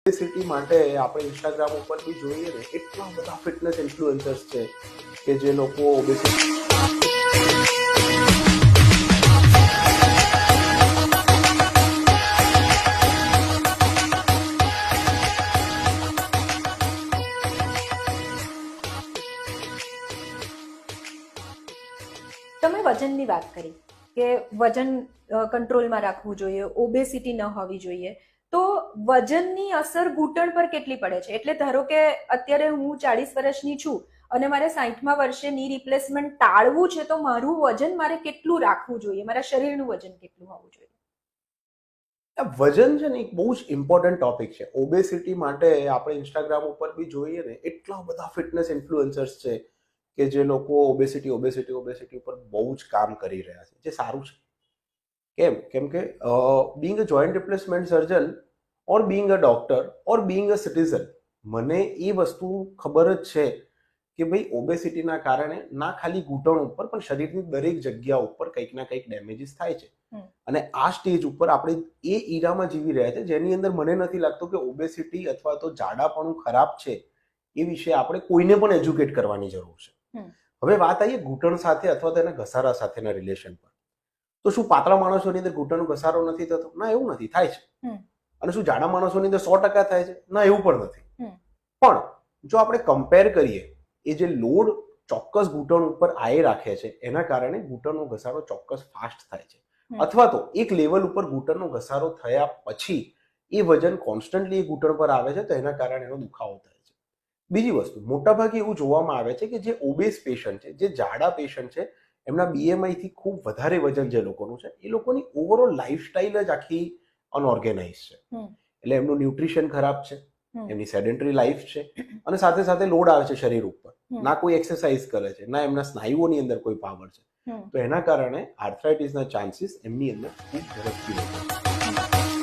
Publicity માટે આપણે Instagram ઉપર બી જોઈએ ને એટલા બધા ફિટનેસ ઇન્ફ્લુએન્સર્સ છે કે જે લોકો ઓબેસિટી તમે વજનની વાત કરી કે વજન કંટ્રોલમાં રાખવું જોઈએ, ઓબેસિટી ન હોવી જોઈએ. તો વજનની અસર ઘૂંટણ પર કેટલી પડે છે? એટલે ધારો કે અત્યારે હું 40 વર્ષની છું અને મારે 60મા વર્ષે ની રિપ્લેસમેન્ટ ટાળવું છે, તો મારું વજન મારે કેટલું રાખવું જોઈએ? મારા શરીરનું વજન કેટલું હોવું જોઈએ? વજન છે ને એક બહુ જ ઇમ્પોર્ટન્ટ ટોપિક છે. ઓબેસિટી માટે આપણે ઇન્સ્ટાગ્રામ ઉપર બી જોઈએ ને એટલા બધા ફિટનેસ ઇન્ફ્લુએન્સર્સ છે કે જે લોકો ઓબેસિટી ઉપર બહુ જ કામ કરી રહ્યા છે, જે સારું છે. કેમ કે being a joint replacement surgeon or being a doctor or being a citizen, મને એ વસ્તુ ખબર જ છે કે ભાઈ ઓબેસિટીના કારણે ના ખાલી ઘૂંટણ ઉપર પણ શરીરની દરેક જગ્યા ઉપર કંઈક ના કંઈક ડેમેજીસ થાય છે. અને આ સ્ટેજ ઉપર આપણે એ ઈરામાં જીવી રહ્યા છે જેની અંદર મને નથી લાગતું કે ઓબેસિટી અથવા તો જાડાપણું ખરાબ છે એ વિશે આપણે કોઈને પણ એજ્યુકેટ કરવાની જરૂર છે. હવે વાત આવીએ ઘૂંટણ સાથે અથવા તો એના ઘસારા સાથેના રિલેશન પર. તો શું પાતળા માણસોની અંદર ઘૂંટણનો ઘસારો નથી થતો? ના, એવું નથી, થાય છે. અને શું જાડા માણસોની અંદર 100% થાય છે? ના, એવું પણ નથી. પણ જો આપણે કમ્પેર કરીએ, એ જે લોડ ચોક્કસ ઘૂંટણ ઉપર આઈ રાખે છે એના કારણે ઘૂંટણનો ઘસારો ચોક્કસ ફાસ્ટ થાય છે. અથવા તો એક લેવલ ઉપર ઘૂંટણનો ઘસારો થયા પછી એ વજન કોન્સ્ટન્ટલી એ ઘૂંટણ પર આવે છે તો એના કારણે એનો દુખાવો થાય છે. બીજી વસ્તુ, મોટાભાગે એવું જોવામાં આવે છે કે જે ઓબેસ પેશન્ટ છે, જે જાડા પેશન્ટ છે, એમના બીએમઆઈ થી ખૂબ વધારે વજન જે લોકોનું છે, એ લોકોની ઓવરઓલ લાઈફસ્ટાઈલ જ આખી અનઓર્ગેનાઇઝ છે. એટલે એમનું ન્યુટ્રિશન ખરાબ છે, એમની સેડેન્ટરી લાઈફ છે, અને સાથે સાથે લોડ આવે છે શરીર ઉપર. ના કોઈ એક્સરસાઇઝ કરે છે, ના એમના સ્નાયુઓની અંદર કોઈ પાવર છે. તો એના કારણે આર્થરાઇટિસના ચાન્સીસ એમની અંદર ખૂબ ઝડપથી વધે છે.